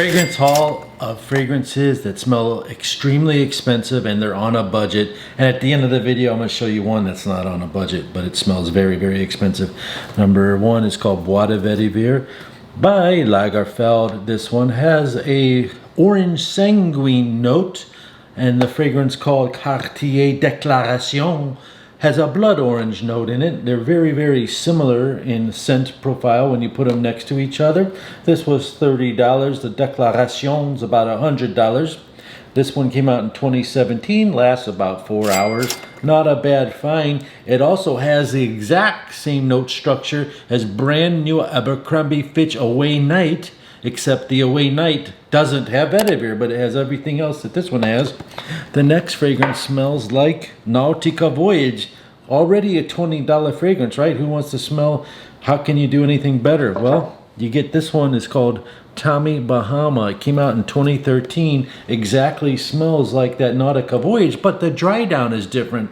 Fragrance haul of fragrances that smell extremely expensive and they're on a budget. And at the end of the video, I'm going to show you one that's not on a budget, but it smells very, very expensive. Number one is called Bois de Vetiver by Lagerfeld. This one has a orange sanguine note, and the fragrance called Quartier Declaration has a blood orange note in it. They're very, very similar in scent profile when you put them next to each other. This was $30. The Declaration's about $100. This one came out in 2017, lasts about 4 hours. Not a bad find. It also has the exact same note structure as brand new Abercrombie Fitch Away Night, except the Away Night doesn't have vetiver, but it has everything else that this one has. The next fragrance smells like Nautica Voyage. Already a $20 fragrance, right? Who wants to smell? How can you do anything better? Well, you get this one. It's called Tommy Bahama. It came out in 2013. Exactly smells like that Nautica Voyage, but the dry down is different.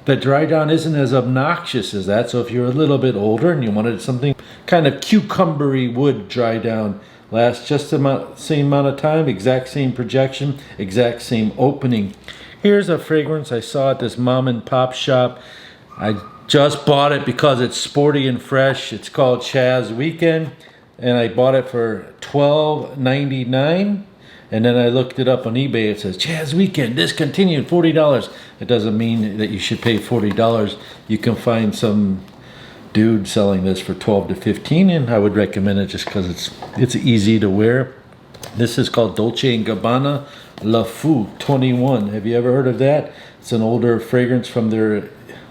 The dry down isn't as obnoxious as that. So if you're a little bit older and you wanted something kind of cucumbery wood dry down, lasts just the same amount of time, exact same projection, exact same opening. Here's a fragrance I saw at this mom and pop shop. I just bought it because it's sporty and fresh. It's called Chaz Weekend, and I bought it for $12.99. And then I looked it up on eBay. It says Chaz Weekend discontinued, $40. It doesn't mean that you should pay $40. You can find some dude selling this for 12 to 15, and I would recommend it just because it's easy to wear. This is called Dolce Gabbana Le Fou 21. Have you ever heard of that? It's an older fragrance from their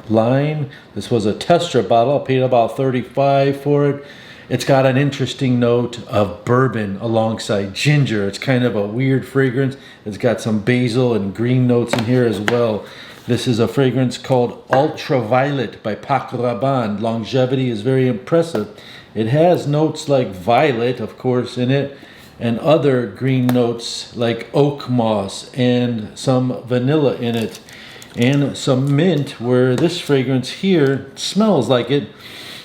line. This was a tester bottle. I paid about $35 for it. It's got an interesting note of bourbon alongside ginger. It's kind of a weird fragrance. It's got some basil and green notes in here as well. This is a fragrance called Ultraviolet by Paco Rabanne. Longevity is very impressive. It has notes like violet, of course, in it, and other green notes like oak moss and some vanilla in it, and some mint, where this fragrance here smells like it.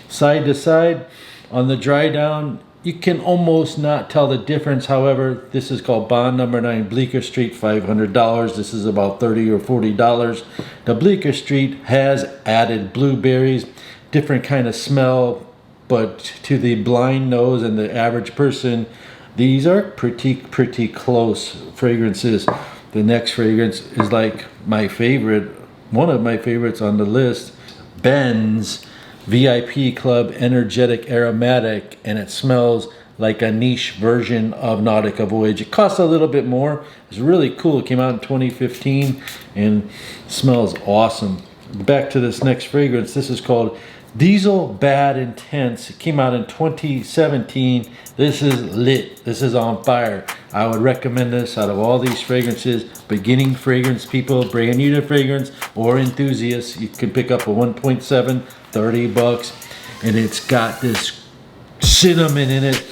Side to side, on the dry down, you can almost not tell the difference. However, this is called Bond Number 9 Bleecker Street, $500. This is about $30 or $40. The Bleecker Street has added blueberries, different kind of smell, but to the blind nose and the average person, these are pretty close fragrances. The next fragrance is like my favorite, one of my favorites on the list, Ben's VIP Club Energetic Aromatic, and it smells like a niche version of Nautica Voyage. It costs a little bit more. It's really cool. It came out in 2015 and smells awesome. Back to this next fragrance. This is called Diesel Bad Intense. It came out in 2017. This is lit. This is on fire. I would recommend this out of all these fragrances. Beginning fragrance people, brand new to fragrance, or enthusiasts, you can pick up a 1.7, $30, and it's got this cinnamon in it.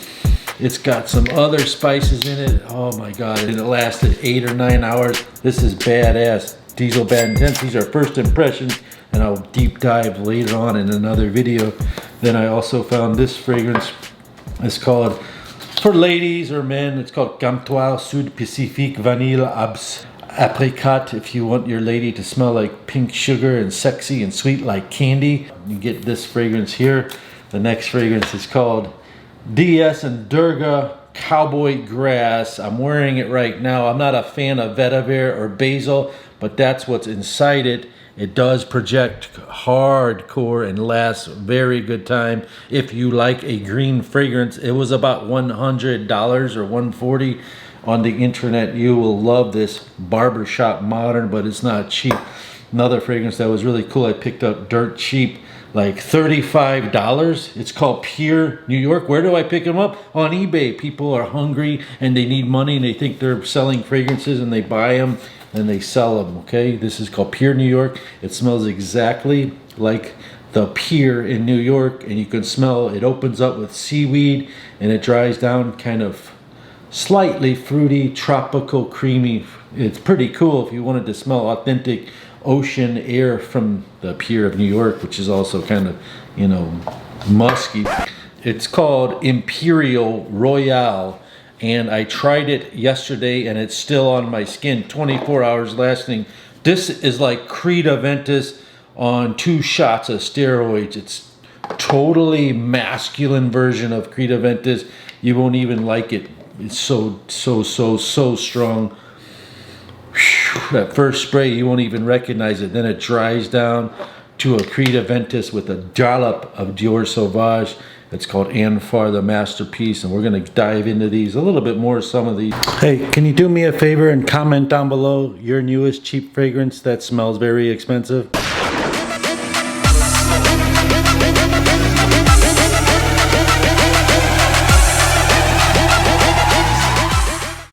It's got some other spices in it. Oh my God, and it lasted 8 or 9 hours. This is badass. Diesel Bad Intense. These are first impressions, and I'll deep dive later on in another video. Then I also found this fragrance. It's called, for ladies or men, it's called Gambua Sud Pacifique Vanille Apricot. If you want your lady to smell like pink sugar and sexy and sweet like candy, you get this fragrance here. The next fragrance is called DS and Durga Cowboy Grass. I'm wearing it right now. I'm not a fan of vetiver or basil, but that's what's inside it. It does project hardcore and lasts very good time. If you like a green fragrance, it was about $100 or $140 on the internet. You will love this barbershop modern, but it's not cheap. Another fragrance that was really cool, I picked up dirt cheap, like $35. It's called Pure New York. Where do I pick them up? On eBay. People are hungry and they need money and they think they're selling fragrances and they buy them and they sell them, okay? This is called Pure New York. It smells exactly like the pier in New York, and you can smell it opens up with seaweed and it dries down kind of slightly fruity, tropical, creamy. It's pretty cool if you wanted to smell authentic ocean air from the pier of New York, which is also kind of, you know, musky. It's called Imperial Royale, and I tried it yesterday and it's still on my skin, 24 hours lasting. This is like Creed Aventus on 2 shots of steroids. It's totally masculine version of Creed Aventus. You won't even like it. It's so strong. That first spray, you won't even recognize it. Then it dries down to a Creed Aventus with a dollop of Dior Sauvage. It's called Anfar the Masterpiece, and we're going to dive into these a little bit more, some of these. Hey, can you do me a favor and comment down below your newest cheap fragrance that smells very expensive?